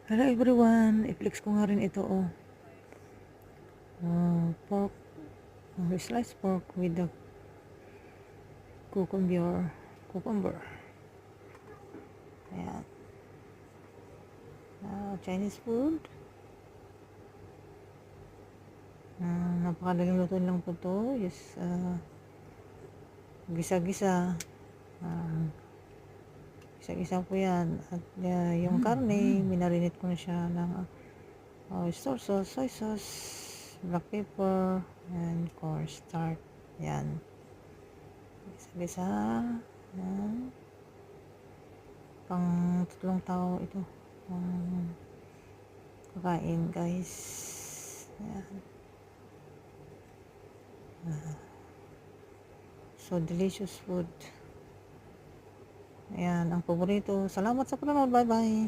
Hello everyone, i-flex ko nga rin ito pork, sliced pork with the cucumber. Ayan. Chinese food. Napakadaling luto lang po to. Just gisa-gisa. Gisa-gisa po yan. At yung karne, minarinate ko na siya ng oyster sauce, soy sauce, black pepper, and cornstarch. Yan. Gisa-gisa. Yan. Pang 3 tao ito. Kakain guys. Yan. So delicious food. Ayan, ang paborito. Salamat sa panonood. Bye bye.